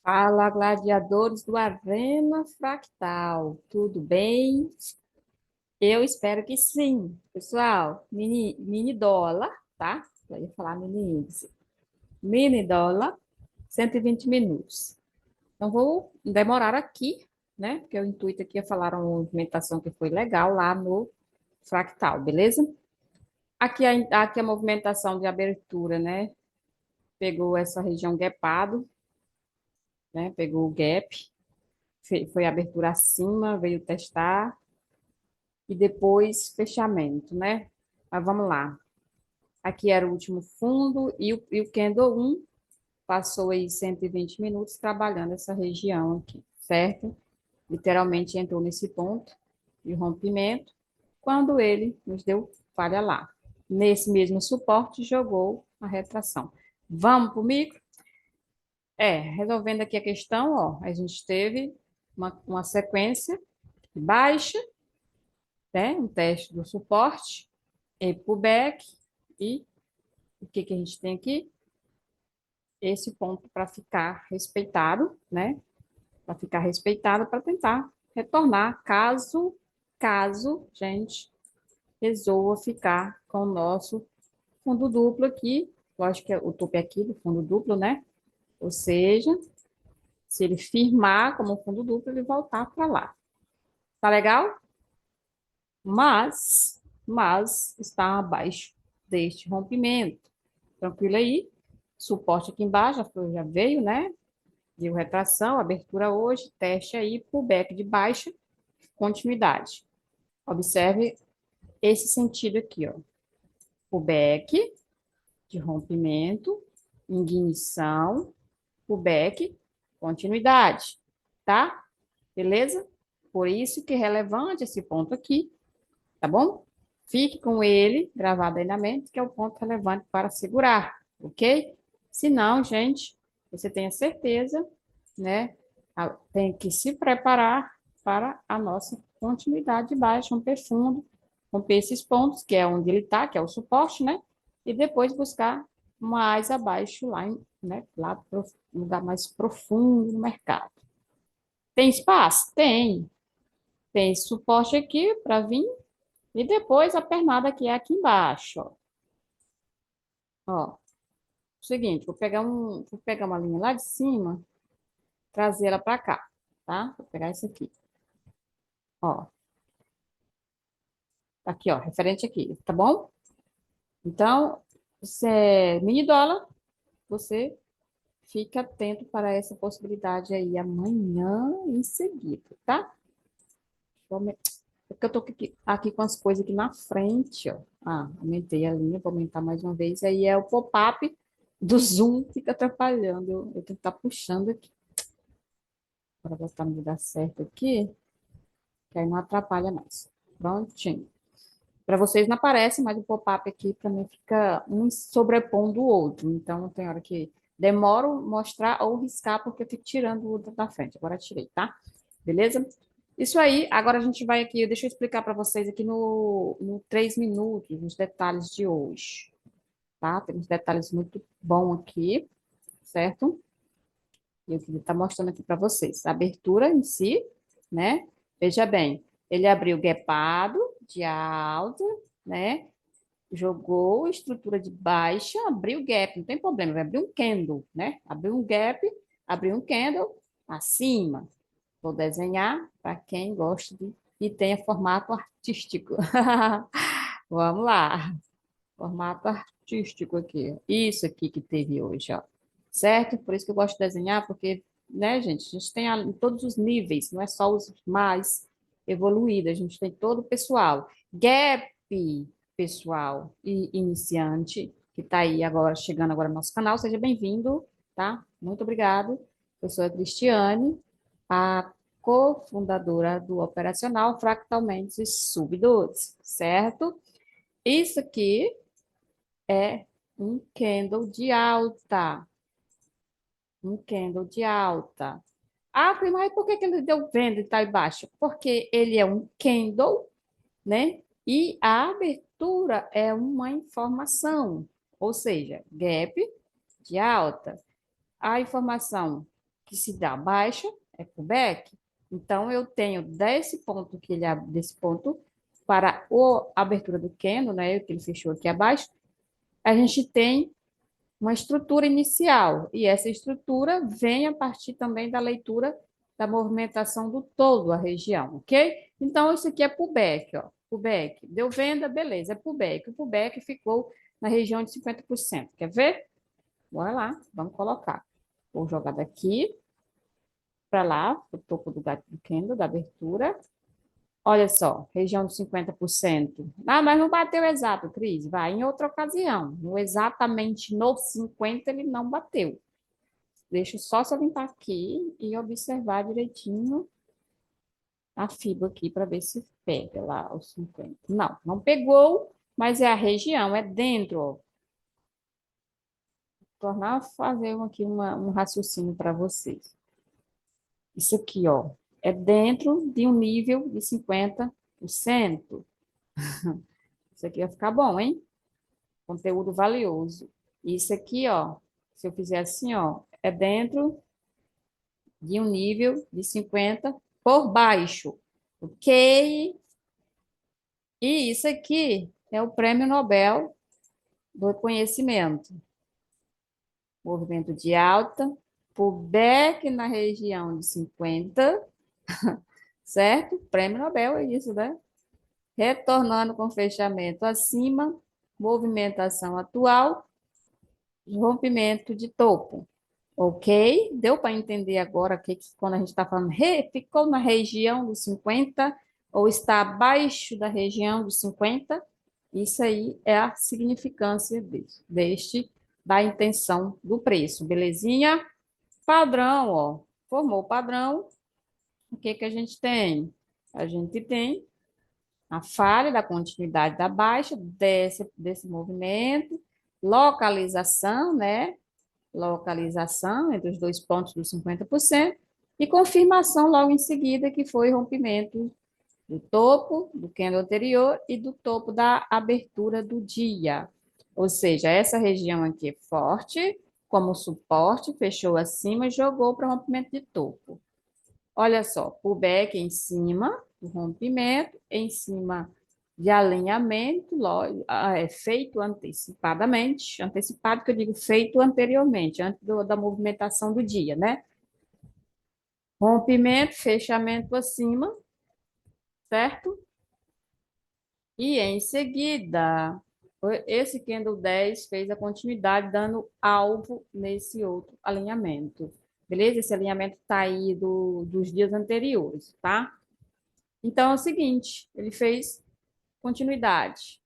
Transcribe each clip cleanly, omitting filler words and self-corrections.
Fala, gladiadores do Arena Fractal, tudo bem? Eu espero que sim. Pessoal, mini dólar, tá? Eu ia falar mini índice. Mini dólar, 120 minutos. Então, vou demorar aqui, né? Porque o intuito aqui é falar uma movimentação que foi legal lá no Fractal, beleza? Aqui a movimentação de abertura, né? Pegou essa região gapado, né? Pegou o gap, foi abertura acima, veio testar e depois fechamento, né? Mas vamos lá. Aqui era o último fundo e o Candle 1 passou aí 120 minutos trabalhando essa região aqui, certo? Literalmente entrou nesse ponto de rompimento quando ele nos deu falha lá. Nesse mesmo suporte, jogou a retração. Vamos para o micro? Resolvendo aqui a questão, ó, a gente teve uma sequência baixa, né? Um teste do suporte, e pullback, e o que que a gente tem aqui? Esse ponto para ficar respeitado, né? Para ficar respeitado, para tentar retornar, caso, gente, resolva ficar com o nosso fundo duplo aqui. Lógico que o topo é aqui do fundo duplo, né? Ou seja, se ele firmar como fundo duplo, ele voltar para lá. Tá legal? Mas está abaixo deste rompimento. Tranquilo aí? Suporte aqui embaixo, já veio, né? Deu retração, abertura hoje, teste aí, pullback de baixa, continuidade. Observe esse sentido aqui, ó. Pullback de rompimento, ignição, pullback, continuidade, tá? Beleza? Por isso que é relevante esse ponto aqui, tá bom? Fique com ele gravado aí na mente, que é o ponto relevante para segurar, ok? Se não, gente, você tenha certeza, né? Tem que se preparar para a nossa continuidade de baixa, romper fundo, romper esses pontos, que é onde ele está, que é o suporte, né? E depois buscar mais abaixo, lá, né? Lá para o lugar mais profundo no mercado. Tem espaço? Tem. Tem suporte aqui para vir e depois a pernada que é aqui embaixo, ó. Ó, seguinte, vou pegar uma linha lá de cima, trazer ela para cá, tá? Vou pegar isso aqui. Ó, tá aqui, ó, referente aqui, tá bom? Então, se é mini dólar, você fica atento para essa possibilidade aí amanhã em seguida, tá? Porque eu tô aqui com as coisas aqui na frente, ó. Ah, aumentei a linha, vou aumentar mais uma vez. Aí é o pop-up do Zoom que fica atrapalhando. Eu tenho que estar puxando aqui para botar no lugar certo aqui, que aí não atrapalha mais. Prontinho. Para vocês não aparece, mas o pop-up aqui também fica um sobrepondo o outro. Então, tem hora que demoro mostrar ou riscar, porque eu fico tirando o outro da frente. Agora tirei, tá? Beleza? Isso aí, agora a gente vai aqui, deixa eu explicar para vocês aqui no 3 minutos, os detalhes de hoje, tá? Tem uns detalhes muito bons aqui, certo? E eu queria estar mostrando aqui para vocês. A abertura em si, né? Veja bem, ele abriu gapado de alta, né? Jogou estrutura de baixa, abriu gap, não tem problema, vai abrir um candle, né? Abriu um gap, abriu um candle acima. Vou desenhar para quem gosta de e tenha formato artístico. Vamos lá. Formato artístico aqui. Isso aqui que teve hoje, ó. Certo? Por isso que eu gosto de desenhar, porque, né, gente, a gente tem em todos os níveis, não é só os mais evoluídos, a gente tem todo o pessoal. Gap, pessoal e iniciante, que está aí agora, chegando agora no nosso canal, seja bem-vindo, tá? Muito obrigado. Eu sou a Cristiane, a cofundadora do Operacional Fractalmente Subdoce, certo? Isso aqui é um candle de alta. Um candle de alta. Ah, mas por que que ele deu venda e está embaixo? Porque ele é um candle, né? E a abertura é uma informação, ou seja, gap de alta. A informação que se dá baixa é pullback. Então, eu tenho desse ponto que ele desse ponto para a abertura do candle, né, que ele fechou aqui abaixo, a gente tem uma estrutura inicial, e essa estrutura vem a partir também da leitura da movimentação do todo a região, ok? Então, isso aqui é pullback, ó. Pullback. Deu venda, beleza, é pullback. O pullback ficou na região de 50%. Quer ver? Bora lá, vamos colocar. Vou jogar daqui para lá, o topo do candle, da abertura. Olha só, região de 50%. Ah, mas não bateu exato, Cris. Vai em outra ocasião. No exatamente no 50 ele não bateu. Deixa só se eu limpar aqui e observar direitinho a fibra aqui para ver se pega lá os 50. Não, não pegou, mas é a região, é dentro. Ó. Tornar a fazer aqui um raciocínio para vocês. Isso aqui, ó, é dentro de um nível de 50%. Isso aqui vai ficar bom, hein? Conteúdo valioso. Isso aqui, ó, se eu fizer assim, ó, é dentro de um nível de 50 por baixo, ok? E isso aqui é o Prêmio Nobel do Conhecimento. Movimento de alta, pullback na região de 50, certo? Prêmio Nobel é isso, né? Retornando com fechamento acima, movimentação atual, rompimento de topo. Ok? Deu para entender agora que quando a gente está falando ficou na região dos 50 ou está abaixo da região dos 50? Isso aí é a significância da intenção do preço, belezinha? Padrão, ó. Formou o padrão. O que que a gente tem? A gente tem a falha da continuidade da baixa desse movimento, localização, né? Localização entre os dois pontos dos 50% e confirmação logo em seguida que foi rompimento do topo do candle anterior e do topo da abertura do dia. Ou seja, essa região aqui é forte, como suporte, fechou acima e jogou para rompimento de topo. Olha só, pullback em cima do rompimento, em cima de alinhamento, feito antecipadamente, antecipado que eu digo feito anteriormente, antes da movimentação do dia, né? Rompimento, fechamento acima, certo? E em seguida, esse candle 10 fez a continuidade, dando alvo nesse outro alinhamento. Beleza? Esse alinhamento está aí dos dias anteriores, tá? Então, é o seguinte, ele fez continuidade.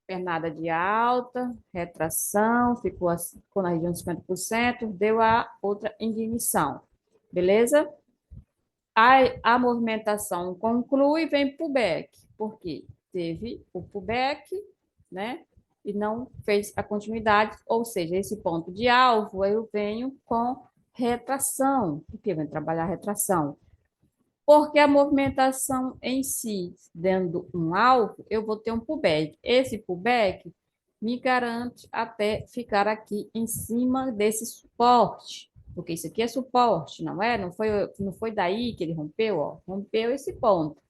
Pernada de alta, retração, ficou na região de 50%, deu a outra ignição. Beleza? A movimentação conclui e vem pullback. Por quê? Teve o pullback, né? E não fez a continuidade, ou seja, esse ponto de alvo eu venho com retração. Por que vem trabalhar retração? Porque a movimentação em si, dando um alvo, eu vou ter um pullback. Esse pullback me garante até ficar aqui em cima desse suporte, porque isso aqui é suporte, não é? Não foi daí que ele rompeu, ó. Rompeu esse ponto,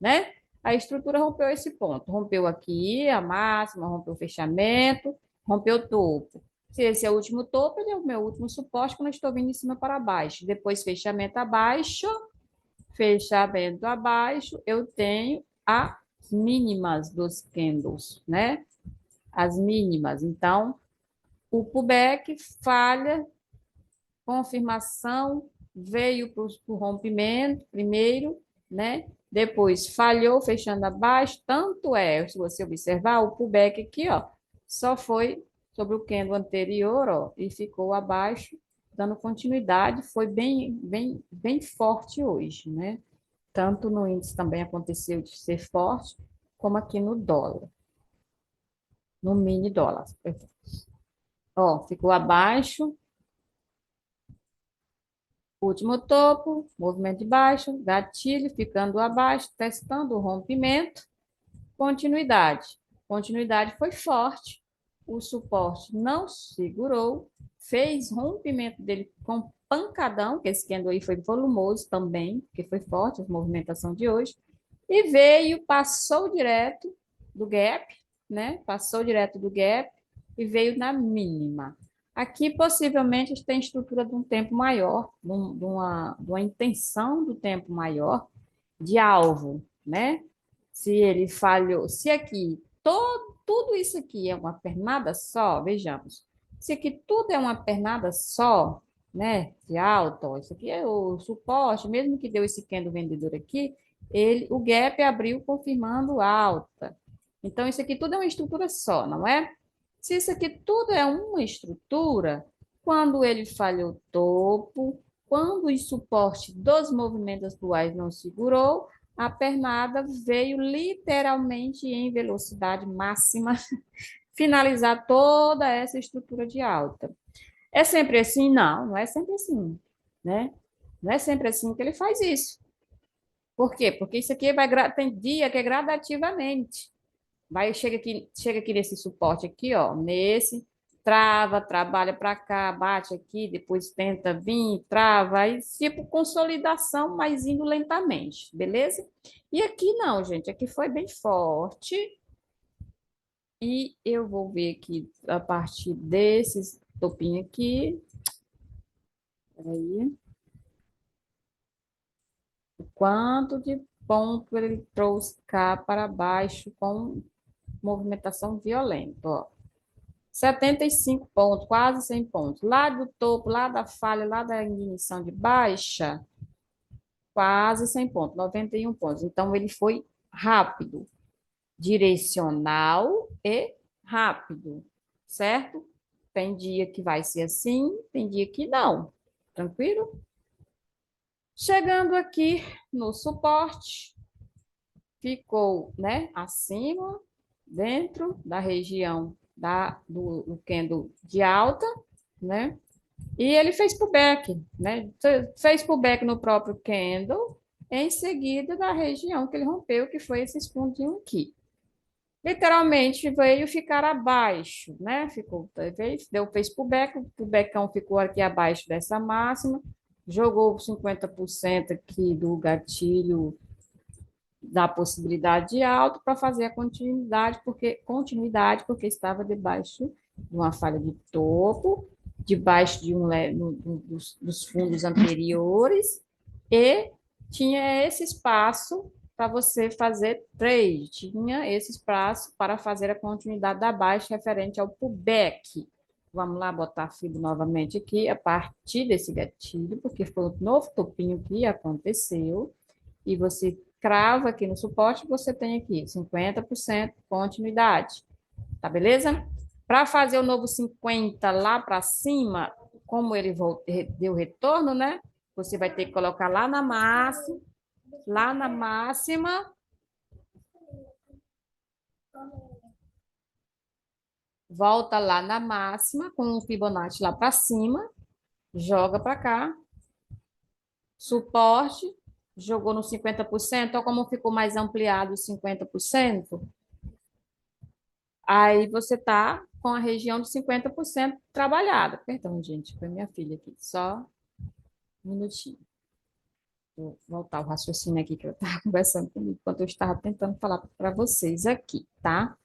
né? A estrutura rompeu esse ponto. Rompeu aqui a máxima, rompeu o fechamento, rompeu o topo. Se esse é o último topo, ele é o meu último suporte quando eu estou vindo de cima para baixo. Depois, fechamento abaixo, fechamento abaixo, eu tenho as mínimas dos candles, né? As mínimas. Então, o pullback, falha, confirmação, veio para o rompimento primeiro, né? Depois falhou, fechando abaixo. Tanto é, se você observar, o pullback aqui, ó, só foi sobre o candle anterior, ó, e ficou abaixo, dando continuidade. Foi bem forte hoje, né? Tanto no índice também aconteceu de ser forte, como aqui no dólar, no mini dólar. Ó, ficou abaixo, último topo, movimento de baixo, gatilho, ficando abaixo, testando o rompimento, continuidade. Continuidade foi forte, o suporte não segurou, fez rompimento dele com pancadão, que esse candle aí foi volumoso também, porque foi forte a movimentação de hoje, e veio, passou direto do gap, né? Passou direto do gap e veio na mínima. Aqui, possivelmente, a gente tem estrutura de um tempo maior, de uma intenção do tempo maior, de alvo, né? Se ele falhou, se aqui tudo isso aqui é uma pernada só, vejamos. Se aqui tudo é uma pernada só, né, de alta, ó, isso aqui é o suporte, mesmo que deu esse candle vendedor aqui, o gap abriu confirmando alta. Então, isso aqui tudo é uma estrutura só, não é? Se isso aqui tudo é uma estrutura, quando ele falhou o topo, quando o suporte dos movimentos atuais não segurou, a pernada veio literalmente em velocidade máxima finalizar toda essa estrutura de alta. É sempre assim? Não, não é sempre assim, né? Não é sempre assim que ele faz isso. Por quê? Porque isso aqui tem dia que é gradativamente. Chega aqui nesse suporte aqui, ó, nesse, trava, trabalha para cá, bate aqui, depois tenta vir, trava, aí tipo consolidação, mas indo lentamente, beleza? E aqui não, gente, aqui foi bem forte. E eu vou ver aqui a partir desses topinhos aqui, aí, o quanto de ponto ele trouxe cá para baixo com movimentação violenta, ó. 75 pontos, quase 100 pontos. Lá do topo, lá da falha, lá da ignição de baixa, quase 100 pontos, 91 pontos. Então, ele foi rápido, direcional e rápido, certo? Tem dia que vai ser assim, tem dia que não. Tranquilo? Chegando aqui no suporte, ficou, né, acima, dentro da região do candle de alta, né? E ele fez pullback, né? Fez pullback no próprio candle, em seguida da região que ele rompeu, que foi esses pontinhos aqui. Literalmente veio ficar abaixo, né? Fez pullback, o pullbackão ficou aqui abaixo dessa máxima, jogou 50% aqui do gatilho da possibilidade de alta para fazer a continuidade porque estava debaixo de uma falha de topo, debaixo de dos fundos anteriores e tinha esse espaço para você fazer trade, tinha esse espaço para fazer a continuidade da baixa referente ao pullback. Vamos lá botar a fibra novamente aqui, a partir desse gatilho, porque foi um novo topinho que aconteceu, e você crava aqui no suporte, você tem aqui 50% continuidade. Tá beleza? Para fazer o novo 50 lá para cima, como ele deu retorno, né? Você vai ter que colocar lá na máxima, volta lá na máxima com o Fibonacci lá para cima, joga para cá, suporte, jogou no 50%, olha como ficou mais ampliado os 50%. Aí você tá com a região de 50% trabalhada. Perdão, gente, foi minha filha aqui. Só um minutinho. Vou voltar o raciocínio aqui que eu estava conversando comigo enquanto eu estava tentando falar para vocês aqui, tá?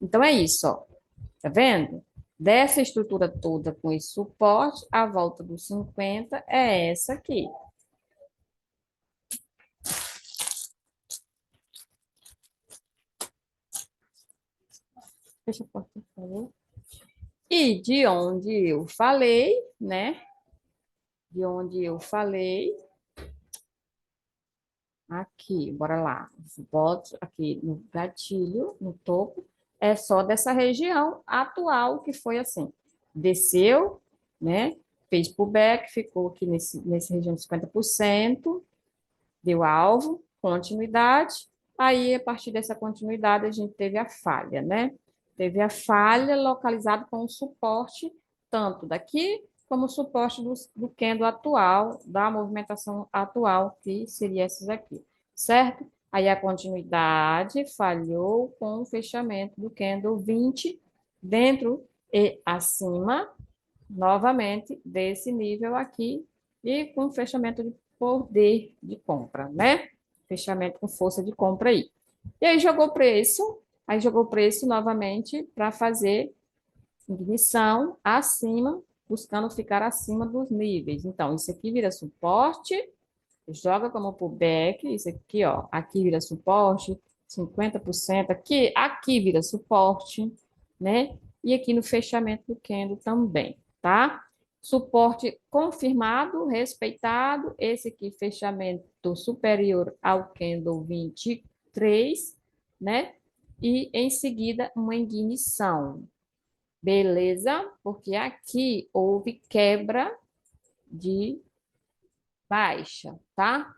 Então é isso, ó. Tá vendo? Dessa estrutura toda com esse suporte, a volta dos 50 é essa aqui. Deixa eu porta, por favor. E de onde eu falei, né? De onde eu falei, aqui, bora lá. Boto aqui no gatilho, no topo, é só dessa região atual que foi assim. Desceu, né? Fez pullback, ficou aqui nessa região de 50%, deu alvo, continuidade. Aí, a partir dessa continuidade, a gente teve a falha, né? Teve a falha localizada com o suporte, tanto daqui como o suporte do candle atual, da movimentação atual, que seria esses aqui, certo? Aí a continuidade falhou com o fechamento do candle 20 dentro e acima, novamente desse nível aqui e com fechamento de poder de compra, né? Fechamento com força de compra aí. E aí jogou preço novamente para fazer ignição acima, buscando ficar acima dos níveis. Então, isso aqui vira suporte, joga como pullback, isso aqui, ó, aqui vira suporte, 50%, aqui vira suporte, né? E aqui no fechamento do candle também, tá? Suporte confirmado, respeitado, esse aqui fechamento superior ao candle 23, né? E em seguida uma ignição. Beleza? Porque aqui houve quebra de baixa, tá?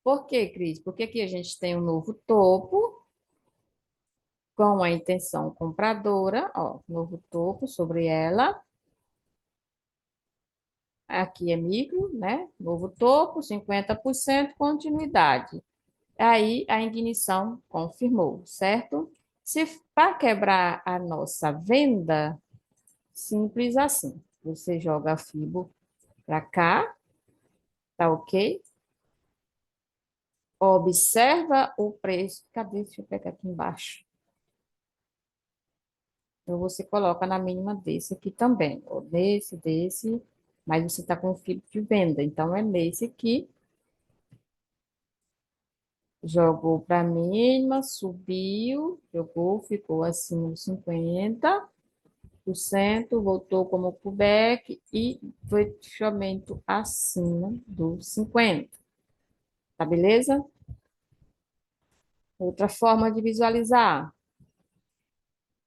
Por quê, Cris? Porque aqui a gente tem um novo topo com a intenção compradora, ó, novo topo sobre ela. Aqui é micro, né? Novo topo, 50%, continuidade. Aí a ignição confirmou, certo? Se para quebrar a nossa venda, simples assim. Você joga a Fibo para cá, tá ok? Observa o preço. Cadê? Deixa eu pegar aqui embaixo. Então, você coloca na mínima desse aqui também. Ou desse. Mas você está com o fio de venda. Então, é nesse aqui. Jogou para a mínima, subiu, jogou, ficou acima dos 50%, voltou como pullback e fechamento acima dos 50%. Tá beleza? Outra forma de visualizar.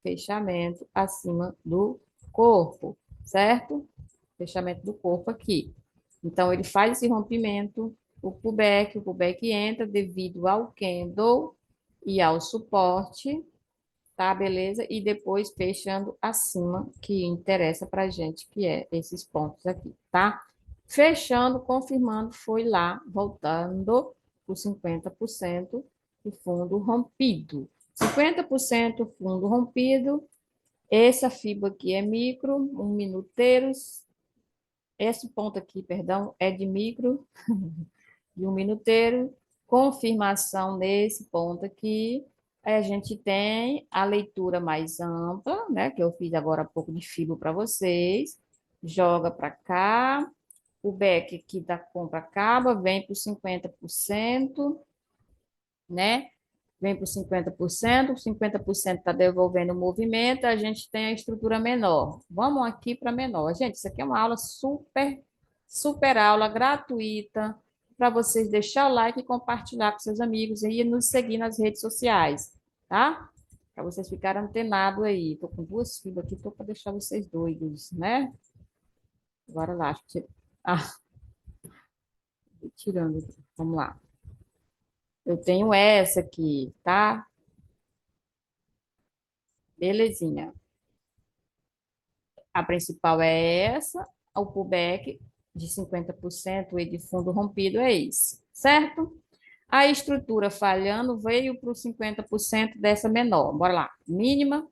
Fechamento acima do corpo, certo? Fechamento do corpo aqui. Então, ele faz esse rompimento, o pullback entra devido ao candle e ao suporte, tá? Beleza? E depois fechando acima, que interessa pra gente, que é esses pontos aqui, tá? Fechando, confirmando, foi lá, voltando por 50% do fundo rompido. 50% fundo rompido. Essa fibra aqui é micro, 1 minuteiros. Esse ponto aqui, perdão, é de micro, de 1 minuteiro. Confirmação nesse ponto aqui. Aí a gente tem a leitura mais ampla, né? Que eu fiz agora há pouco de fibra para vocês. Joga para cá. O back aqui da compra acaba, vem para os 50%, né? Vem para os 50%, 50% está devolvendo o movimento, a gente tem a estrutura menor. Vamos aqui para menor. Gente, isso aqui é uma aula super aula gratuita para vocês deixar o like e compartilhar com seus amigos e nos seguir nas redes sociais, tá? Para vocês ficarem antenados aí. Estou com duas fibras aqui, estou para deixar vocês doidos, né? Agora lá, acho que... Ah, tirando aqui. Vamos lá. Eu tenho essa aqui, tá? Belezinha. A principal é essa, o pullback de 50% e de fundo rompido é esse, certo? A estrutura falhando veio para os 50% dessa menor. Bora lá. Mínima,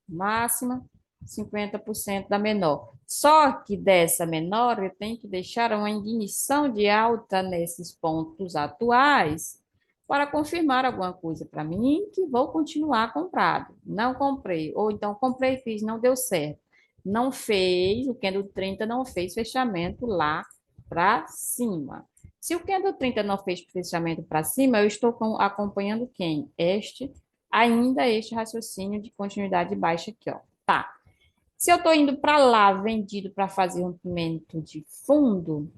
máxima, 50% da menor. Só que dessa menor eu tenho que deixar uma ignição de alta nesses pontos atuais para confirmar alguma coisa para mim que vou continuar comprado. Não comprei, ou então comprei e fiz, não deu certo. Não fez, o candle 30 não fez fechamento lá para cima. Se o candle 30 não fez fechamento para cima, eu estou acompanhando quem? Ainda este raciocínio de continuidade baixa aqui, ó. Tá. Se eu estou indo para lá, vendido para fazer rompimento de fundo,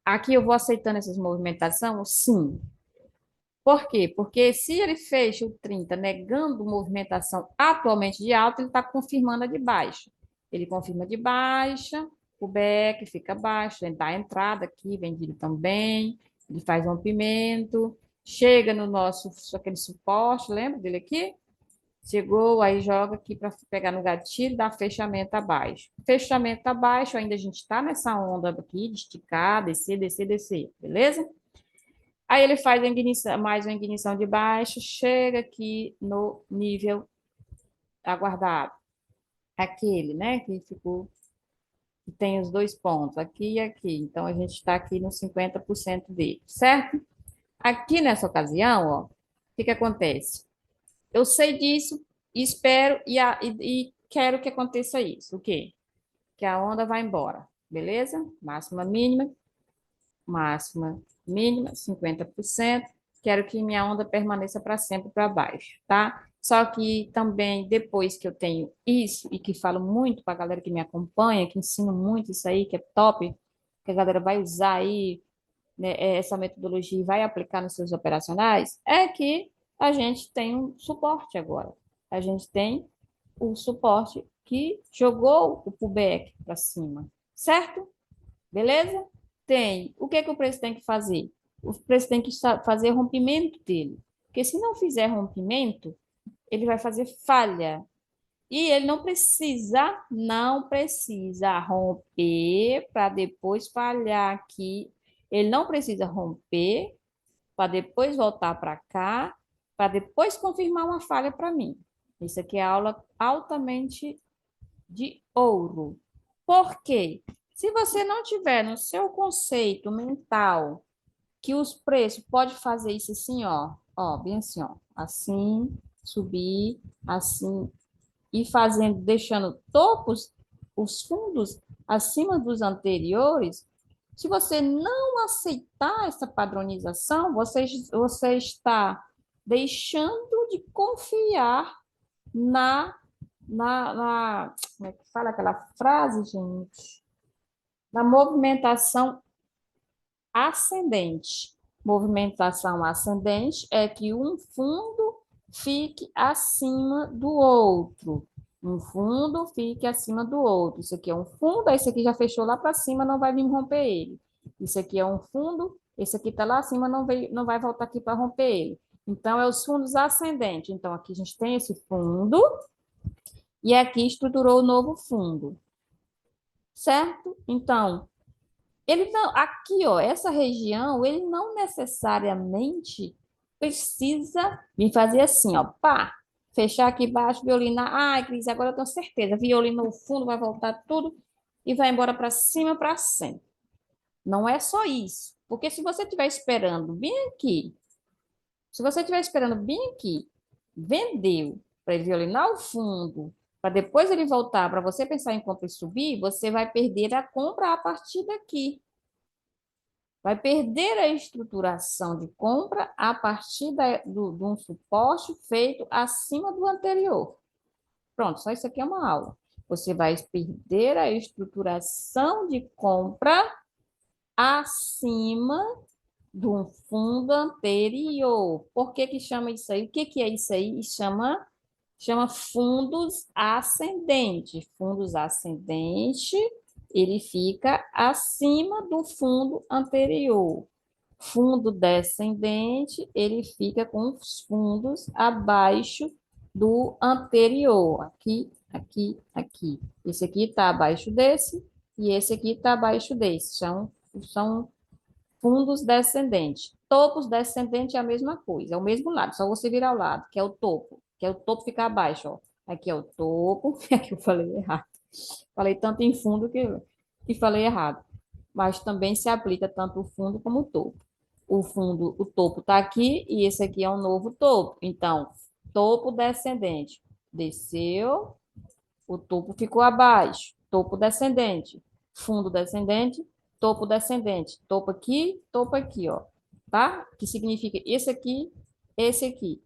aqui eu vou aceitando essas movimentações? Sim. Por quê? Porque se ele fecha o 30 negando movimentação atualmente de alta, ele está confirmando a de baixa. Ele confirma de baixa, o back fica baixo, ele dá a entrada aqui, vendido também, ele faz rompimento, chega no nosso aquele suporte, lembra dele aqui? Chegou, aí joga aqui para pegar no gatilho, dá fechamento abaixo. Fechamento abaixo, ainda a gente está nessa onda aqui de esticar, descer, beleza? Aí ele faz a ignição, mais uma ignição de baixo, chega aqui no nível aguardado. Aquele, né, que ficou que tem os dois pontos, aqui e aqui. Então, a gente está aqui no 50% dele, certo? Aqui nessa ocasião, ó, o que que acontece? Eu sei disso, espero e quero que aconteça isso. O quê? Que a onda vai embora, beleza? Máxima, mínima, 50%. Quero que minha onda permaneça para sempre para baixo, tá? Só que também, depois que eu tenho isso, e que falo muito para a galera que me acompanha, que ensino muito isso aí, que é top, que a galera vai usar aí, né, essa metodologia e vai aplicar nos seus operacionais, é que a gente tem um suporte agora. A gente tem o suporte que jogou o pullback para cima, certo? Beleza? Tem. O que é que o preço tem que fazer? O preço tem que fazer rompimento dele. Porque se não fizer rompimento, ele vai fazer falha. E ele não precisa romper para depois falhar aqui. Ele não precisa romper para depois voltar para cá, para depois confirmar uma falha para mim. Isso aqui é aula altamente de ouro. Por quê? Se você não tiver no seu conceito mental que os preços pode fazer isso assim, ó, bem assim, ó, assim, subir, assim, e fazendo, deixando topos, os fundos acima dos anteriores, se você não aceitar essa padronização, você está deixando de confiar na, como é que fala aquela frase, gente? Na movimentação ascendente. Movimentação ascendente é que um fundo fique acima do outro. Um fundo fique acima do outro. Isso aqui é um fundo, esse aqui já fechou lá para cima, não vai vir romper ele. Isso aqui é um fundo, esse aqui está lá acima, não vai voltar aqui para romper ele. Então, é os fundos ascendentes. Então, aqui a gente tem esse fundo e aqui estruturou o novo fundo, certo? Então, ele não, aqui, ó, essa região, ele não necessariamente precisa me fazer assim, ó, pá, fechar aqui embaixo, violinar. Ai, Cris, agora eu tenho certeza. Violina no fundo, vai voltar tudo e vai embora para cima, para sempre. Não é só isso. Porque se você estiver esperando bem aqui, se você estiver esperando bem aqui, vendeu para ele violinar o fundo, para depois ele voltar, para você pensar em compra e subir, você vai perder a compra a partir daqui. Vai perder a estruturação de compra a partir de um suporte feito acima do anterior. Pronto, só isso aqui é uma aula. Você vai perder a estruturação de compra acima de um fundo anterior. Por que que chama isso aí? O que que é isso aí? Chama fundos ascendentes. Fundos ascendentes, ele fica acima do fundo anterior. Fundo descendente, ele fica com os fundos abaixo do anterior. Aqui, aqui, aqui. Esse aqui está abaixo desse e esse aqui está abaixo desse. São fundos descendentes. Topos descendentes é a mesma coisa, é o mesmo lado, só você virar ao lado, que é o topo, que é o topo ficar abaixo, ó. Aqui é o topo, aqui eu falei errado. Falei tanto em fundo que falei errado. Mas também se aplica tanto o fundo como o topo. O fundo, o topo está aqui e esse aqui é um novo topo. Então, topo descendente. Desceu, o topo ficou abaixo. Topo descendente. Fundo descendente, topo descendente. Topo aqui, ó. Tá? Que significa esse aqui.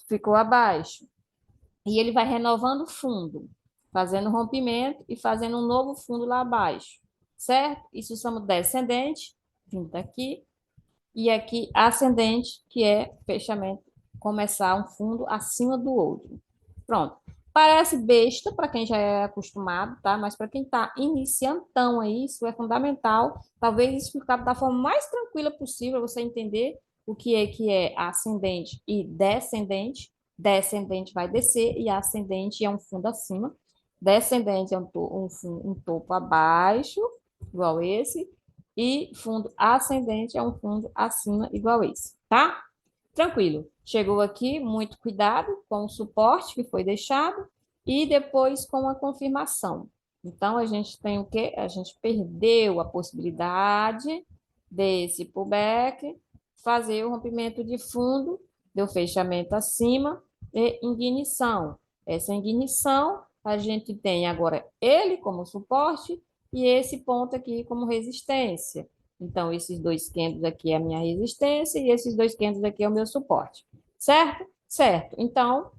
Ficou abaixo. E ele vai renovando o fundo, fazendo rompimento e fazendo um novo fundo lá abaixo. Certo? Isso chama descendente, vindo daqui. E aqui ascendente, que é fechamento, começar um fundo acima do outro. Pronto. Parece besta para quem já é acostumado, tá? Mas para quem está iniciantão aí, isso é fundamental. Talvez explicar da forma mais tranquila possível, você entender o que é ascendente e descendente. Descendente vai descer e ascendente é um fundo acima. Descendente é um topo abaixo, igual esse. E fundo ascendente é um fundo acima, igual esse, tá? Tranquilo. Chegou aqui, muito cuidado com o suporte que foi deixado e depois com a confirmação. Então, a gente tem o quê? A gente perdeu a possibilidade desse pullback fazer o rompimento de fundo, deu fechamento acima e ignição. Essa ignição, a gente tem agora ele como suporte e esse ponto aqui como resistência. Então, esses dois candles aqui é a minha resistência e esses dois candles aqui é o meu suporte. Certo? Certo. Então,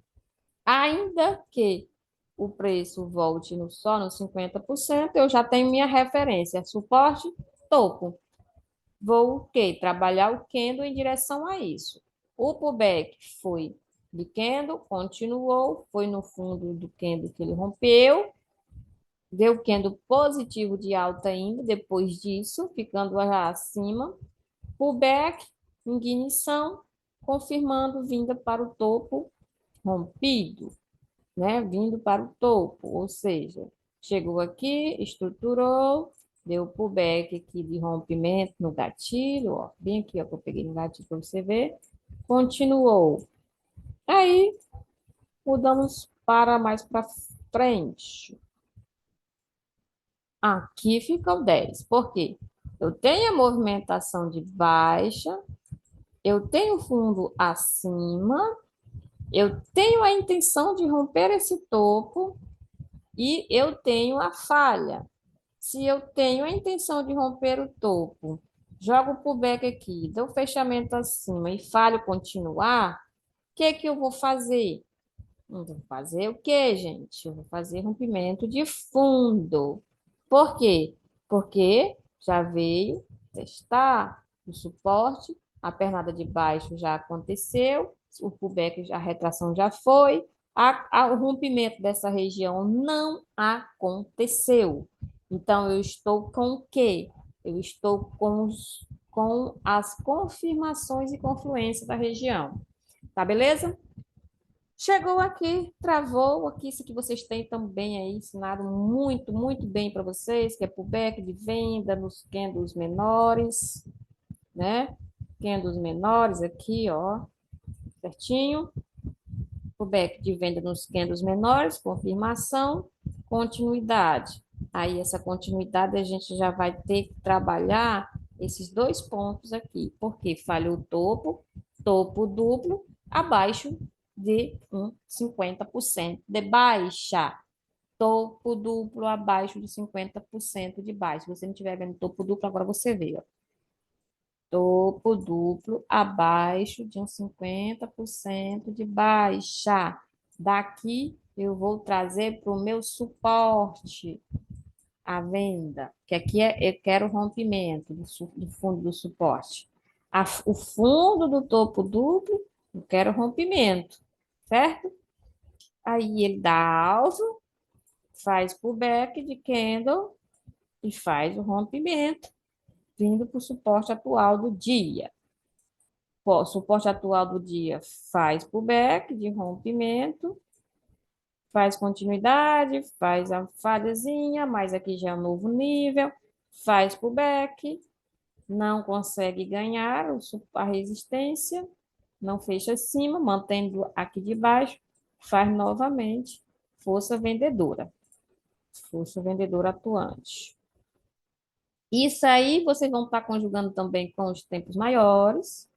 ainda que o preço volte só nos 50%, eu já tenho minha referência, suporte, topo. Vou o quê? Trabalhar o candle em direção a isso. O pullback foi de candle, continuou, foi no fundo do candle que ele rompeu, deu candle positivo de alta ainda, depois disso, ficando lá acima. Pullback, ignição, confirmando vinda para o topo rompido, né? Vindo para o topo, ou seja, chegou aqui, estruturou, deu pullback aqui de rompimento no gatilho, ó, bem aqui, ó, que eu peguei no gatilho para você ver, continuou. Aí, mudamos para mais para frente. Aqui fica o 10. Por quê? Eu tenho a movimentação de baixa, eu tenho fundo acima, eu tenho a intenção de romper esse topo e eu tenho a falha. Se eu tenho a intenção de romper o topo, jogo o pullback aqui, dou fechamento acima e falho continuar, o que que eu vou fazer? Vou fazer o quê, gente? Eu vou fazer rompimento de fundo. Por quê? Porque já veio testar o suporte, a pernada de baixo já aconteceu, o pullback, a retração já foi, o rompimento dessa região não aconteceu. Então, eu estou com o quê? Eu estou com as confirmações e confluências da região. Tá beleza? Chegou aqui, travou aqui, isso que vocês têm também aí ensinado muito, muito bem para vocês, que é pullback de venda nos candles menores, né? Candles menores aqui, ó, certinho. Pullback de venda nos candles menores, confirmação, continuidade. Aí essa continuidade a gente já vai ter que trabalhar esses dois pontos aqui, porque falhou o topo, topo duplo, abaixo de 50% de baixa. Topo duplo abaixo de 50% de baixa. Se você não estiver vendo topo duplo, agora você vê, ó. Topo duplo abaixo de uns 50% de baixa. Daqui eu vou trazer para o meu suporte a venda, que aqui eu quero rompimento do fundo do suporte. O fundo do topo duplo, eu quero rompimento, certo? Aí ele dá alvo, faz pullback de candle e faz o rompimento, vindo para o suporte atual do dia. O suporte atual do dia faz pullback de rompimento, faz continuidade, faz a falhazinha, mas aqui já é um novo nível, faz pullback, não consegue ganhar a resistência, não fecha acima, mantendo aqui de baixo, faz novamente força vendedora atuante. Isso aí vocês vão estar conjugando também com os tempos maiores,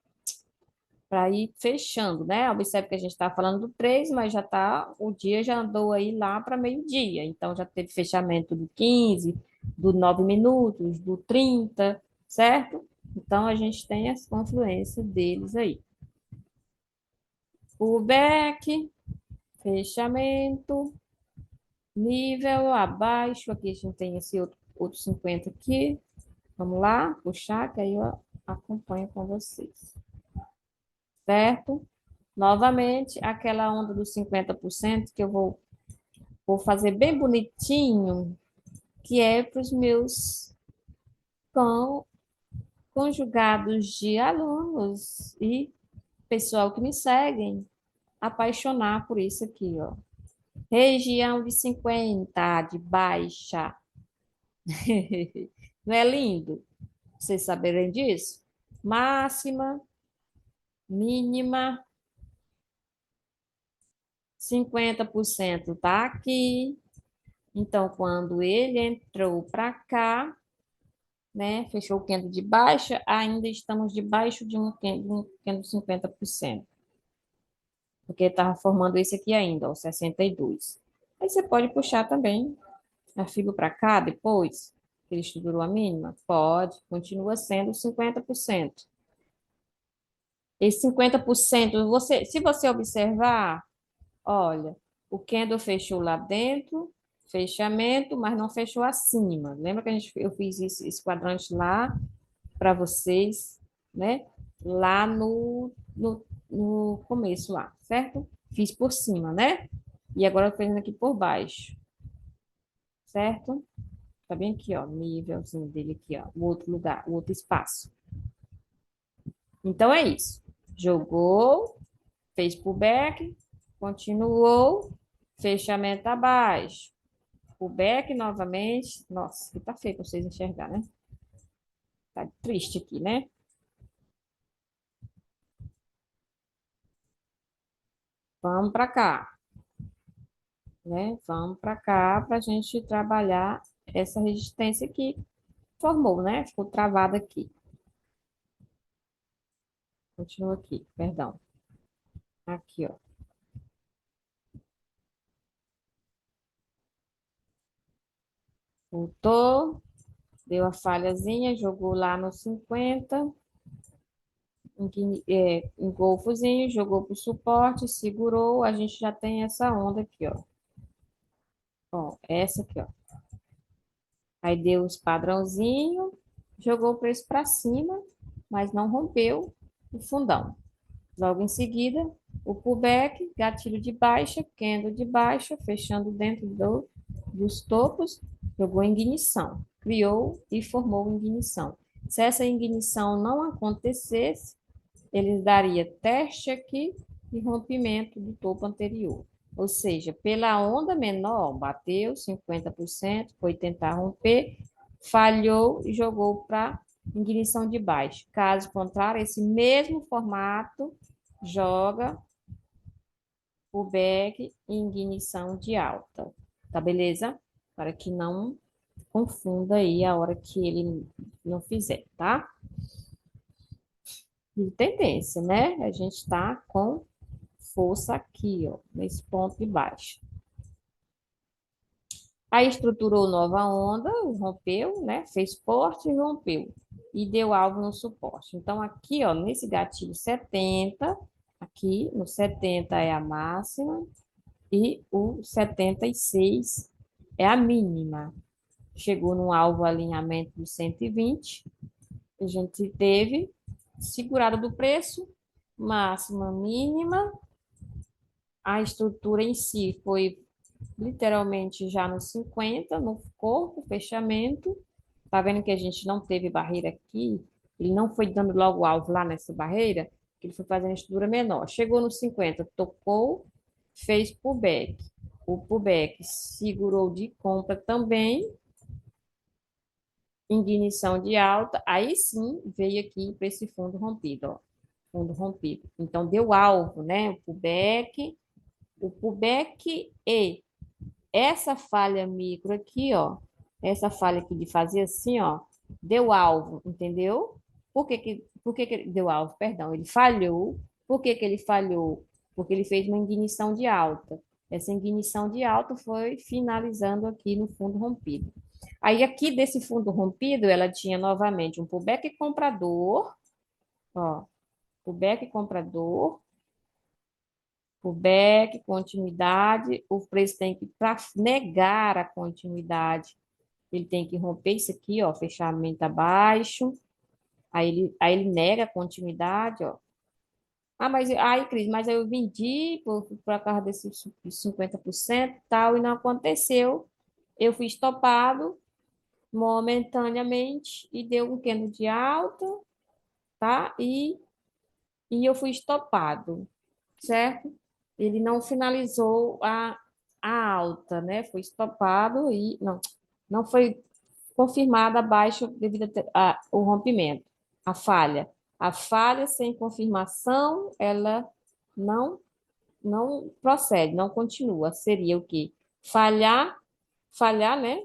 para ir fechando, né? Observe que a gente está falando do 3, mas já tá, o dia já andou aí lá para meio-dia, então já teve fechamento do 15, do 9 minutos, do 30, certo? Então a gente tem as confluências deles aí. Pullback, fechamento, nível abaixo, aqui a gente tem esse outro 50 aqui. Vamos lá, puxar, que aí eu acompanho com vocês. Certo? Novamente, aquela onda dos 50% que eu vou fazer bem bonitinho, que é para os meus com, conjugados de alunos e pessoal que me seguem apaixonar por isso aqui, ó. Região de 50, de baixa. Não é lindo? Vocês saberem disso? Máxima, mínima, 50% tá aqui, Então, quando ele entrou para cá, né, fechou o candle de baixa, ainda estamos debaixo de um candle de 50%, porque estava formando esse aqui ainda, ó, 62. Aí você pode puxar também a fibra para cá depois, que ele estruturou a mínima? Pode, continua sendo 50%. Esse 50%, se você observar, olha, o candle fechou lá dentro, fechamento, mas não fechou acima. Lembra que eu fiz esse quadrante lá para vocês, né? Lá no começo lá, certo? Fiz por cima, né? E agora eu tô fazendo aqui por baixo, certo? Tá bem aqui, ó, nívelzinho dele aqui, ó, o outro lugar, o outro espaço. Então é isso. Jogou, fez pullback, continuou, fechamento abaixo. Pullback novamente. Nossa, que tá feio para vocês enxergar, né? Tá triste aqui, né? Vamos para cá, né? Vamos para cá para a gente trabalhar essa resistência que formou, né? Ficou travada aqui. Continua aqui, perdão. Aqui, ó. Voltou, deu a falhazinha, jogou lá no 50, engolfozinho, jogou para o suporte, segurou, a gente já tem essa onda aqui, ó. Ó, essa aqui, ó. Aí deu os padrãozinho, jogou o preço para cima, mas não rompeu o fundão. Logo em seguida, o pullback, gatilho de baixa, candle de baixa, fechando dentro dos topos, jogou ignição, criou e formou ignição. Se essa ignição não acontecesse, ele daria teste aqui e rompimento do topo anterior. Ou seja, pela onda menor, bateu 50%, foi tentar romper, falhou e jogou para ignição de baixo. Caso contrário, esse mesmo formato joga o back em ignição de alta. Tá beleza? Para que não confunda aí a hora que ele não fizer, tá? De tendência, né? A gente está com força aqui, ó, nesse ponto de baixo. Aí estruturou nova onda, rompeu, né? Fez forte e rompeu. E deu alvo no suporte. Então, aqui, ó, nesse gatilho 70, aqui no 70 é a máxima e o 76 é a mínima. Chegou no alvo alinhamento de 120. A gente teve segurada do preço, máxima, mínima. A estrutura em si foi literalmente já no 50, no corpo, fechamento. Tá vendo que a gente não teve barreira aqui? Ele não foi dando logo alvo lá nessa barreira, que ele foi fazendo estrutura menor. Chegou no 50, tocou, fez pullback. O pullback segurou de compra também, ignição de alta, aí sim veio aqui para esse fundo rompido, ó. Fundo rompido. Então deu alvo, né? O pullback e essa falha micro aqui, ó, essa falha aqui de fazer assim, ó, deu alvo, entendeu? Por que que ele deu alvo? Perdão, ele falhou. Por que que ele falhou? Porque ele fez uma ignição de alta. Essa ignição de alta foi finalizando aqui no fundo rompido. Aí aqui desse fundo rompido, ela tinha novamente um pullback comprador, ó, pullback comprador, pullback, continuidade, o preço tem que, para negar a continuidade, ele tem que romper isso aqui, ó, fechamento abaixo, aí ele nega a continuidade, ó. Ah, mas aí, Cris, mas eu vendi por causa desse 50% e tal, e não aconteceu. Eu fui estopado momentaneamente e deu um candle de alta, tá? E eu fui estopado, certo? Ele não finalizou a alta, né? Foi estopado e não foi confirmada a baixa devido ao rompimento, a falha. A falha sem confirmação, ela não não procede, não continua. Seria o quê? Falhar, falhar, né?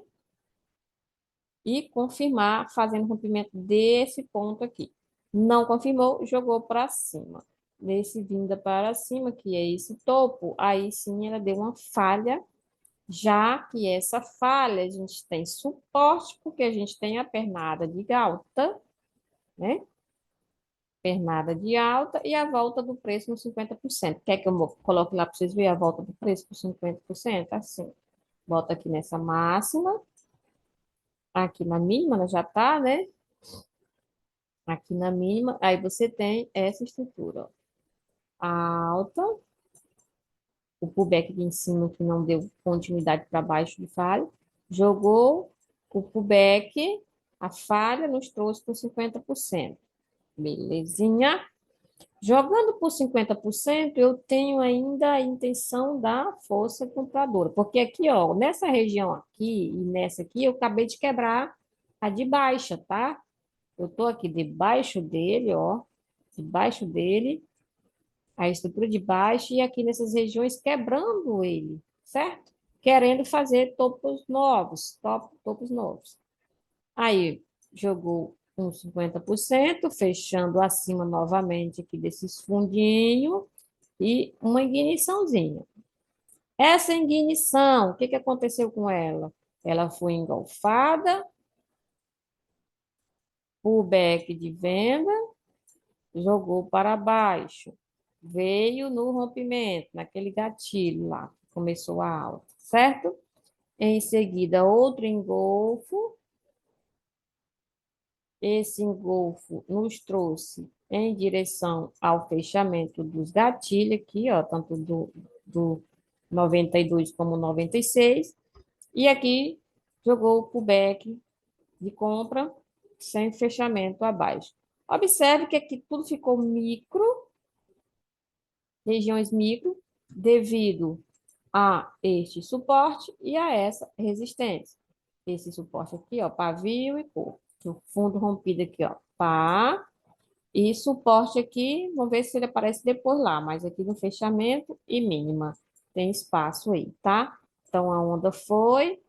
E confirmar fazendo rompimento desse ponto aqui. Não confirmou, jogou para cima. Desse vinda para cima, que é esse topo, aí sim ela deu uma falha, já que essa falha a gente tem suporte, porque a gente tem a pernada de alta, né? Pernada de alta e a volta do preço no 50%. Quer que eu coloque lá para vocês verem a volta do preço por 50%? Assim, bota aqui nessa máxima, aqui na mínima, ela já tá, né? Aqui na mínima, aí você tem essa estrutura, ó. A alta, o pullback de em cima que não deu continuidade para baixo de falha, jogou o pullback, a falha nos trouxe por 50%. Belezinha? Jogando por 50%, eu tenho ainda a intenção da força compradora, porque aqui, ó, nessa região aqui e nessa aqui, eu acabei de quebrar a de baixa, tá? Eu tô aqui debaixo dele, ó, debaixo dele, a estrutura de baixo e aqui nessas regiões quebrando ele, certo? Querendo fazer topos novos, topos novos. Aí jogou uns 50%, fechando acima novamente aqui desses fundinhos e uma igniçãozinha. Essa ignição, o que que aconteceu com ela? Ela foi engolfada, pullback de venda, jogou para baixo, veio no rompimento, naquele gatilho lá, que começou a alta, certo? Em seguida, outro engolfo. Esse engolfo nos trouxe em direção ao fechamento dos gatilhos aqui, ó, tanto do 92 como 96. E aqui jogou o pullback de compra sem fechamento abaixo. Observe que aqui tudo ficou micro, regiões micro, devido a este suporte e a essa resistência. Esse suporte aqui, ó, pavio e corpo. O fundo rompido aqui, ó, pá. E suporte aqui, vamos ver se ele aparece depois lá, mas aqui no fechamento e mínima. Tem espaço aí, tá? Então, a onda foi,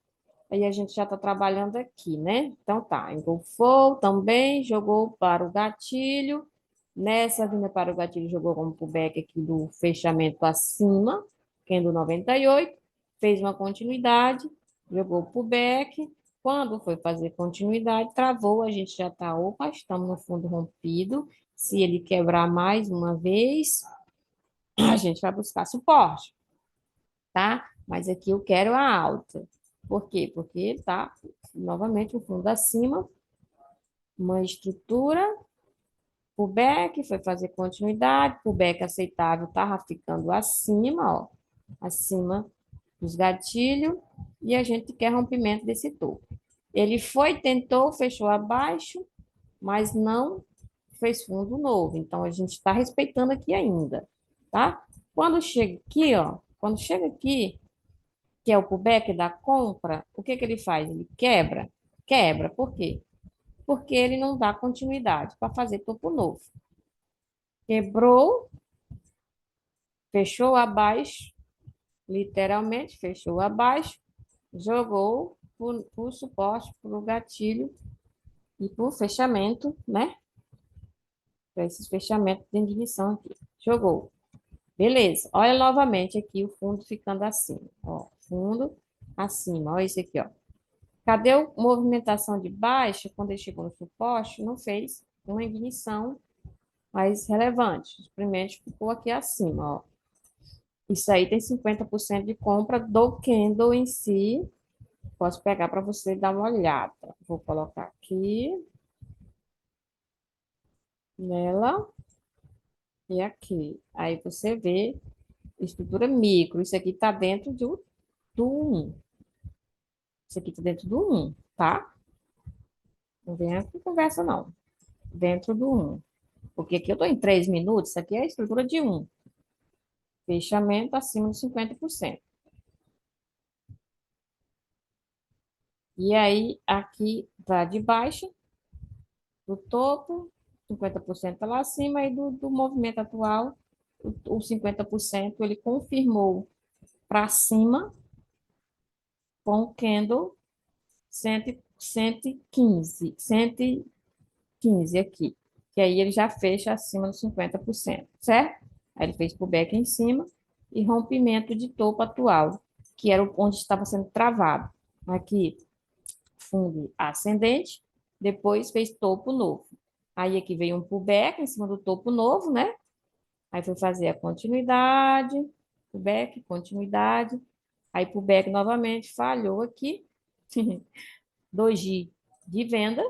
aí a gente já está trabalhando aqui, né? Então, tá, engolfou também, jogou para o gatilho. Nessa vinda para o gatilho, jogou como pullback aqui do fechamento acima, que é do 98. Fez uma continuidade, jogou o pullback. Quando foi fazer continuidade, travou, a gente já está, opa, estamos no fundo rompido. Se ele quebrar mais uma vez, a gente vai buscar suporte, tá? Mas aqui eu quero a alta. Por quê? Porque tá novamente o fundo acima, uma estrutura, pullback, foi fazer continuidade, pullback aceitável, tava ficando acima, ó, acima dos gatilhos, e a gente quer rompimento desse topo. Ele foi, tentou, fechou abaixo, mas não fez fundo novo. Então, a gente está respeitando aqui ainda, tá? Quando chega aqui, ó, quando chega aqui, que é o pullback da compra, o que que ele faz? Ele quebra? Quebra. Por quê? Porque ele não dá continuidade para fazer topo novo. Quebrou, fechou abaixo, literalmente fechou abaixo, jogou por suporte, para o gatilho e para o fechamento, né? Para esses fechamentos de ignição aqui. Jogou. Beleza. Olha novamente aqui o fundo ficando acima. Ó, fundo acima. Olha esse aqui, ó. Cadê a movimentação de baixa? Quando ele chegou no suporte, não fez uma ignição mais relevante. Simplesmente ficou aqui acima, ó. Isso aí tem 50% de compra do candle em si. Posso pegar para você dar uma olhada. Vou colocar aqui nela e aqui. Aí você vê estrutura micro. Isso aqui está dentro do 1. Isso aqui está dentro do 1, tá? Não vem aqui conversa, não. Dentro do 1. Porque aqui eu estou em 3 minutos. Isso aqui é a estrutura de 1. Fechamento acima de 50%. E aí, aqui tá de baixo, do topo, 50% lá acima, e do movimento atual, o 50% ele confirmou para cima, com o candle 115 aqui, que aí ele já fecha acima dos 50%, certo? Aí ele fez pullback em cima e rompimento de topo atual, que era onde estava sendo travado. Aqui, fundo ascendente, depois fez topo novo. Aí aqui veio um pullback em cima do topo novo, né? Aí foi fazer a continuidade, pullback, continuidade. Aí pullback novamente, falhou aqui. Doji de venda,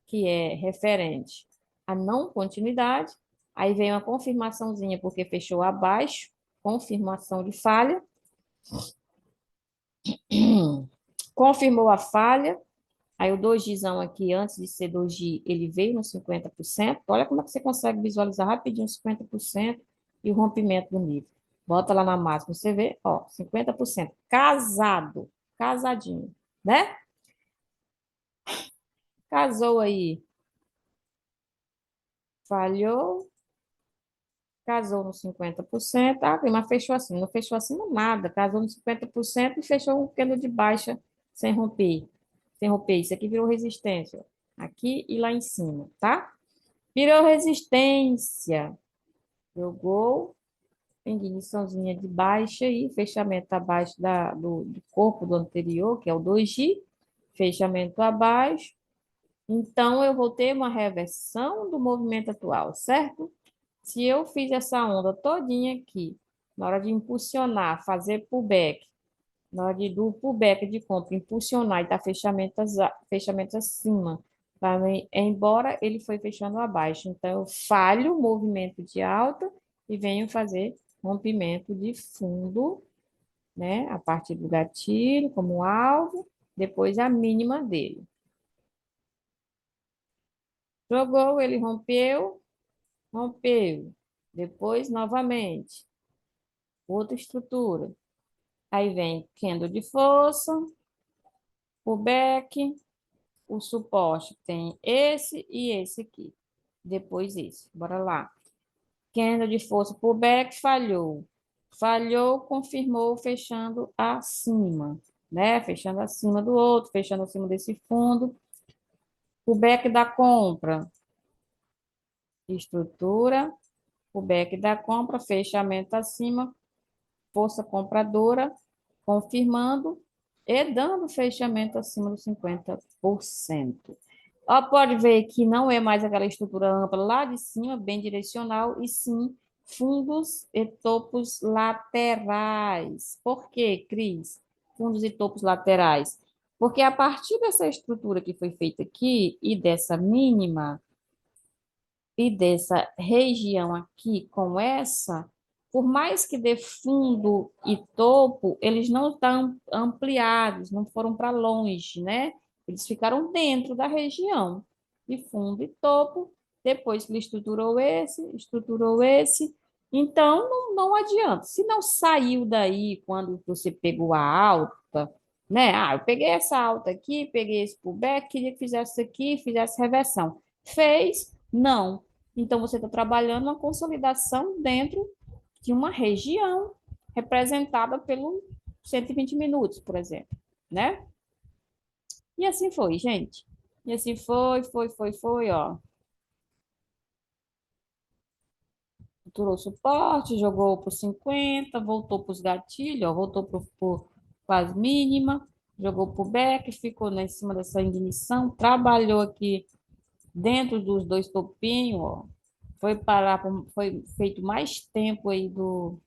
que é referente à não continuidade. Aí vem uma confirmaçãozinha, porque fechou abaixo, confirmação de falha. Confirmou a falha. Aí o dojizão aqui, antes de ser doji, ele veio no 50%. Olha como é que você consegue visualizar rapidinho 50% e o rompimento do nível. Bota lá na máxima, você vê, ó, 50%. Casado, casadinho, né? Casou aí, falhou, casou no 50%, ah, mas fechou assim, não fechou assim nada, casou no 50% e fechou um candle de baixa sem romper. Sem romper, isso aqui virou resistência, aqui e lá em cima, tá? Virou resistência, jogou, igniçãozinha de baixa e fechamento abaixo do corpo do anterior, que é o 2G, fechamento abaixo. Então, eu vou ter uma reversão do movimento atual, certo? Se eu fiz essa onda todinha aqui, na hora de impulsionar, fazer pullback, na hora do pullback de compra, impulsionar e dar fechamento acima, embora ele foi fechando abaixo. Então, eu falho o movimento de alta e venho fazer rompimento de fundo, né? A partir do gatilho, como alvo, depois a mínima dele. Jogou, ele rompeu, rompeu. Depois, novamente, outra estrutura. Aí vem candle de força, o back, o suporte tem esse e esse aqui. Depois esse. Bora lá. Candle de força por back falhou. Falhou, confirmou, fechando acima, né? Fechando acima do outro, fechando acima desse fundo. O back da compra, estrutura. O back da compra, fechamento acima, força compradora, confirmando e dando fechamento acima dos 50%. Ó, pode ver que não é mais aquela estrutura ampla lá de cima, bem direcional, e sim fundos e topos laterais. Por quê, Cris? Fundos e topos laterais. Porque a partir dessa estrutura que foi feita aqui e dessa mínima, e dessa região aqui com essa, por mais que dê fundo e topo, eles não estão ampliados, não foram para longe, né? Eles ficaram dentro da região de fundo e topo. Depois que ele estruturou esse. Então, não adianta. Se não saiu daí quando você pegou a alta, né? Ah, eu peguei essa alta aqui, peguei esse pullback, queria que fizesse isso aqui, fizesse reversão. Fez? Não. Então, você está trabalhando uma consolidação dentro de uma região representada pelo 120 minutos, por exemplo, né? E assim foi, gente. E assim foi, ó. Capturou suporte, jogou para os 50, voltou para os gatilhos, ó, voltou para as mínimas, jogou para o back, ficou em cima dessa ignição, trabalhou aqui dentro dos dois topinhos, ó. Foi feito mais tempo aí do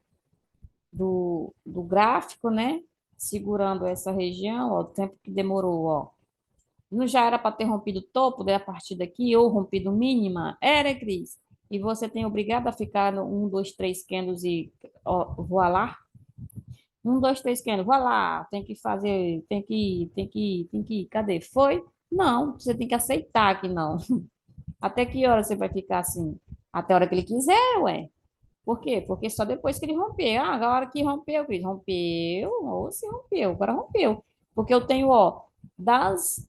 gráfico, né? Segurando essa região, ó, o tempo que demorou, ó. Não já era para ter rompido o topo, daí a partir daqui, ou rompido mínima? Era, Cris. E você tem obrigado a ficar no 1, 2, 3 candles e ó, voar lá? 1, 2, 3 candles, voar lá. Tem que fazer, tem que ir. Cadê? Foi? Não, você tem que aceitar que não. Até que hora você vai ficar assim? Até a hora que ele quiser, ué. Por quê? Porque só depois que ele rompeu. Ah, agora que rompeu, Cris. Rompeu, ou se rompeu, agora rompeu. Porque eu tenho, ó, das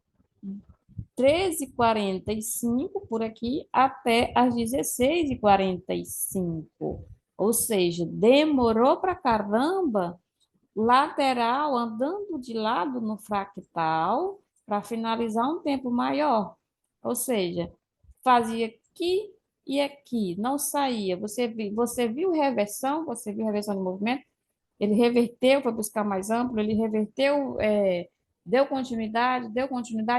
13h45 por aqui até as 16h45. Ou seja, demorou pra caramba lateral, andando de lado no fractal para finalizar um tempo maior. Ou seja, fazia aqui e aqui, não saía. Você viu reversão de movimento? Ele reverteu, foi buscar mais amplo, ele reverteu, deu continuidade?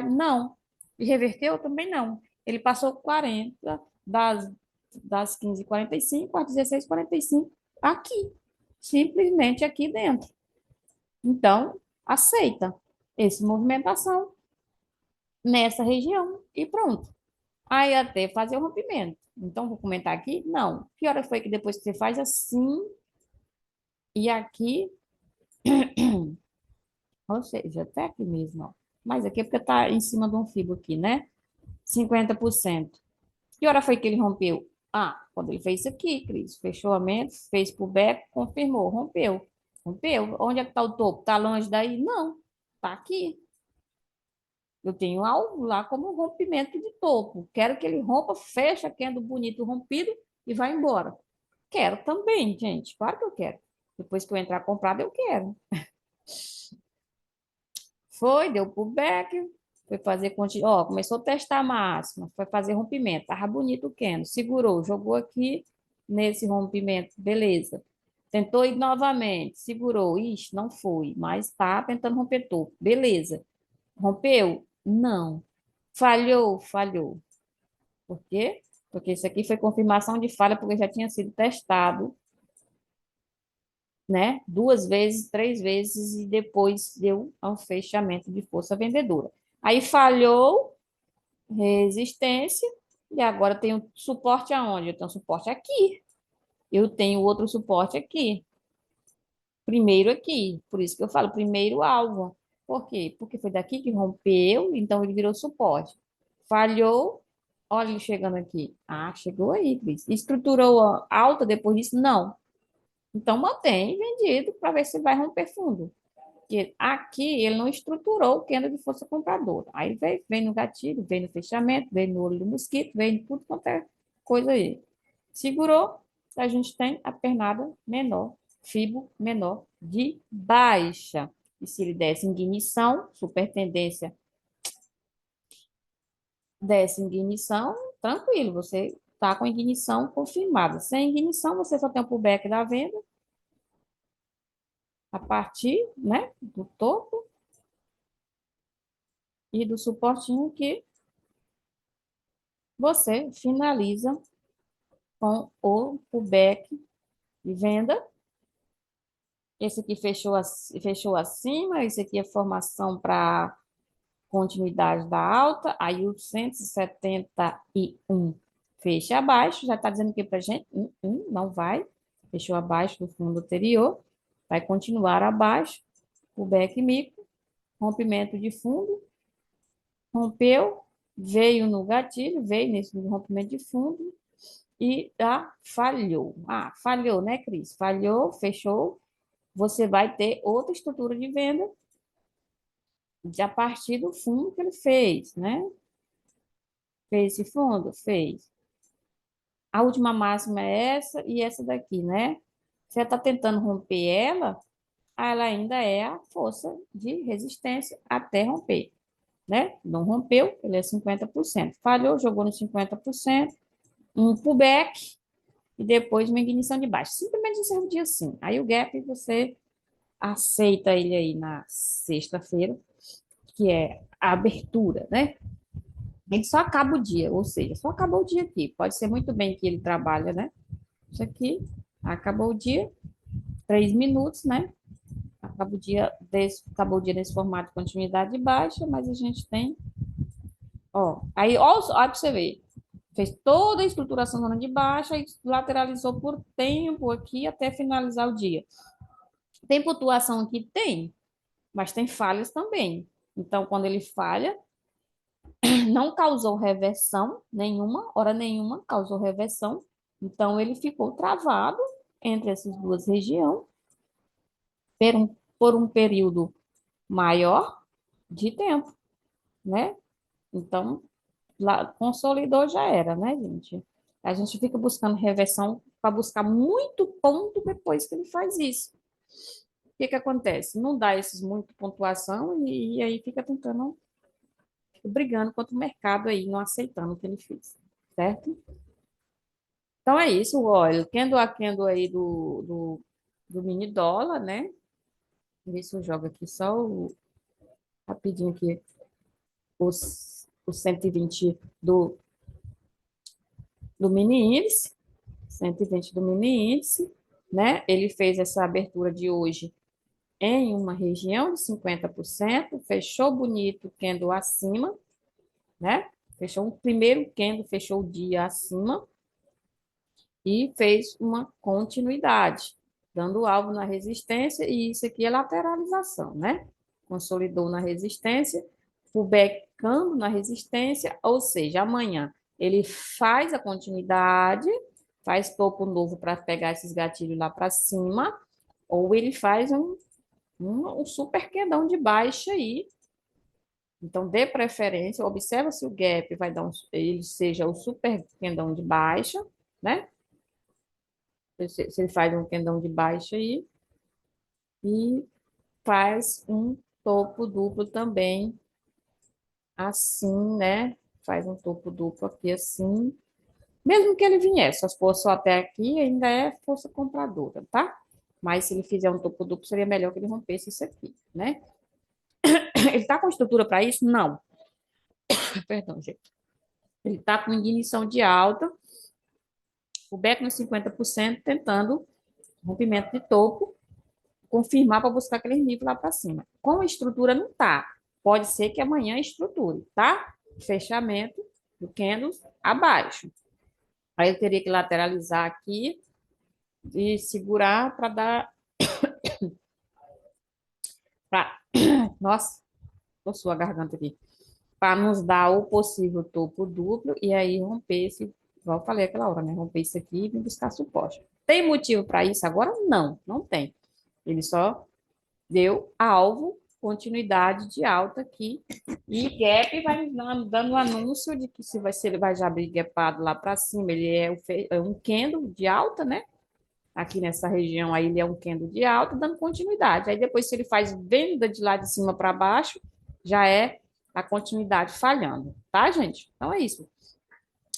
Não. E reverteu também não. Ele passou 40 das 15h45 às 16h45 aqui, simplesmente aqui dentro. Então, aceita essa movimentação nessa região e pronto. Aí até fazer o rompimento. Então, vou comentar aqui? Não. Que hora foi que depois que você faz assim e aqui, ou seja, até aqui mesmo, ó. Mas aqui é porque tá em cima de um fibro aqui, né? 50%. Que hora foi que ele rompeu? Ah, quando ele fez isso aqui, Cris. Fechou a mente, fez pro beco, confirmou, rompeu. Rompeu. Onde é que tá o topo? Tá longe daí? Não. Tá aqui. Eu tenho algo lá como rompimento de topo. Quero que ele rompa, fecha, quendo bonito rompido e vai embora. Quero também, gente. Claro que eu quero. Depois que eu entrar comprado, eu quero. Foi, deu pro back, foi fazer, ó, começou a testar a máxima, foi fazer rompimento. Tava bonito o Keno, segurou, jogou aqui nesse rompimento, beleza. Tentou ir novamente, segurou, ixi, não foi, mas tá tentando romper topo, beleza. Rompeu? Não. Falhou? Falhou. Por quê? Porque isso aqui foi confirmação de falha, porque já tinha sido testado, né? 2 vezes, 3 vezes, e depois deu um fechamento de força vendedora. Aí falhou, resistência, e agora tem o suporte aonde? Eu tenho suporte aqui. Eu tenho outro suporte aqui. Primeiro aqui. Por isso que eu falo primeiro alvo. Por quê? Porque foi daqui que rompeu, então ele virou suporte. Falhou, olha ele chegando aqui. Ah, chegou aí, Cris. Estruturou alta depois disso? Não. Então mantém vendido para ver se vai romper fundo. Porque aqui ele não estruturou o candle de força compradora. Aí vem no gatilho, vem no fechamento, vem no olho do mosquito, vem em tudo quanto é coisa aí. Segurou, a gente tem a pernada menor, fibo menor de baixa. E se ele desse ignição, super tendência desse ignição, tranquilo, você está com ignição confirmada. Sem ignição, você só tem o pullback da venda a partir, né, do topo e do suportinho que você finaliza com o pullback de venda. Esse aqui fechou acima, esse aqui é formação para continuidade da alta, aí o 171 fecha abaixo, já está dizendo aqui para a gente, não vai, fechou abaixo do fundo anterior, vai continuar abaixo, pullback micro, rompimento de fundo, rompeu, veio no gatilho, veio nesse rompimento de fundo, e falhou. Ah, falhou, né, Cris? Falhou, fechou. Você vai ter outra estrutura de venda de a partir do fundo que ele fez, né? Fez esse fundo? Fez. A última máxima é essa e essa daqui, né? Você está tentando romper ela, ela ainda é a força de resistência até romper, né? Não rompeu, ele é 50%. Falhou, jogou no 50%, um pullback, e depois uma ignição de baixo. Simplesmente encerra o dia assim. Aí o gap você aceita ele aí na sexta-feira, que é a abertura, né? Ele só acaba o dia, ou seja, só acabou o dia aqui. Pode ser muito bem que ele trabalha, né? Isso aqui, acabou o dia, 3 minutos, né? Acabou o dia nesse formato de continuidade baixa, mas a gente tem, ó, aí, ó, para você ver, fez toda a estruturação zona de baixa e lateralizou por tempo aqui até finalizar o dia. Tem pontuação aqui? Tem, mas tem falhas também. Então, quando ele falha, não causou reversão nenhuma, hora nenhuma causou reversão. Então, ele ficou travado entre essas duas regiões por um período maior de tempo, né? Então, lá, consolidou já era, né, gente? A gente fica buscando reversão para buscar muito ponto depois que ele faz isso. que acontece? Não dá esses muito pontuação e aí fica tentando, fica brigando contra o mercado aí, não aceitando o que ele fez, certo? Então é isso, olha, candle a candle aí do mini dólar, né? Ver se eu jogo aqui só rapidinho aqui, os 120 do mini índice, 120 do mini índice, né? Ele fez essa abertura de hoje em uma região de 50%, fechou bonito, candle acima, né? Fechou o primeiro candle, fechou o dia acima e fez uma continuidade, dando alvo na resistência, e isso aqui é lateralização, né? Consolidou na resistência, pullbackando na resistência, ou seja, amanhã ele faz a continuidade, faz topo novo para pegar esses gatilhos lá para cima, ou ele faz um super quedão de baixa aí. Então, dê preferência, observa se o gap vai dar ele seja o super quedão de baixa, né? Se ele faz um quedão de baixa aí e faz um topo duplo também, assim, né? Faz um topo duplo aqui assim. Mesmo que ele viesse, se for só até aqui, ainda é força compradora, tá? Mas se ele fizer um topo duplo, seria melhor que ele rompesse isso aqui, né? Ele está com estrutura para isso? Não. Perdão, gente. Ele está com ignição de alta, o back nos 50%, tentando rompimento de topo, confirmar para buscar aquele nível lá para cima. Com a estrutura não tá. Pode ser que amanhã estruture, tá? Fechamento do candles abaixo. Aí eu teria que lateralizar aqui e segurar para dar. Pra... Nossa, coçou a garganta aqui. Para nos dar o possível topo duplo e aí romper esse. Igual eu falei aquela hora, né? Romper isso aqui e vir buscar suporte. Tem motivo para isso agora? Não, não tem. Ele só deu alvo, continuidade de alta aqui. E gap vai dando um anúncio de que se ele vai já abrir gapado lá para cima, ele é um candle de alta, né? Aqui nessa região aí ele é um candle de alta, dando continuidade. Aí depois, se ele faz venda de lá de cima para baixo, já é a continuidade falhando, tá, gente? Então é isso.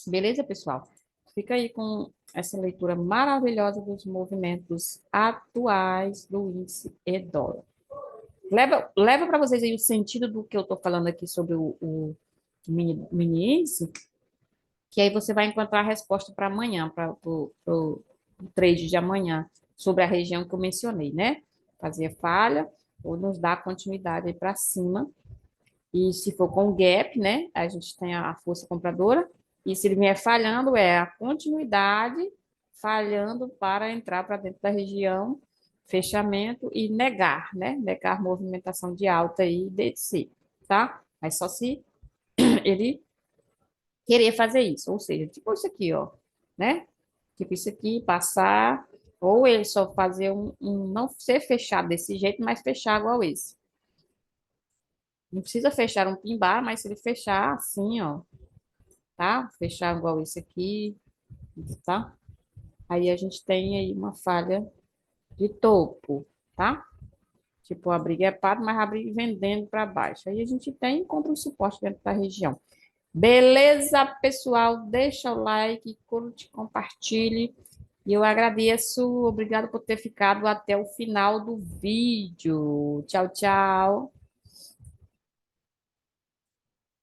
Beleza, pessoal? Fica aí com essa leitura maravilhosa dos movimentos atuais do índice e-dólar. Leva para vocês aí o sentido do que eu estou falando aqui sobre o mini índice, que aí você vai encontrar a resposta para amanhã, para o trade de amanhã, sobre a região que eu mencionei, né? Fazer falha ou nos dar continuidade aí para cima. E se for com gap, né? A gente tem a força compradora. E se ele vier falhando, é a continuidade falhando para entrar para dentro da região, fechamento e negar, né? Negar movimentação de alta aí e descer, tá? Mas só se ele querer fazer isso, ou seja, tipo isso aqui, ó, né? Tipo isso aqui, passar, ou ele só fazer não ser fechado desse jeito, mas fechar igual esse. Não precisa fechar um pimbar, mas se ele fechar assim, ó, tá? Fechar igual esse aqui, tá? Aí a gente tem aí uma falha de topo, tá? Tipo, abrir gapado, mas abrir vendendo para baixo. Aí a gente tem encontra um suporte dentro da região. Beleza, pessoal? Deixa o like, curte, compartilhe. E eu agradeço. Obrigado por ter ficado até o final do vídeo. Tchau, tchau.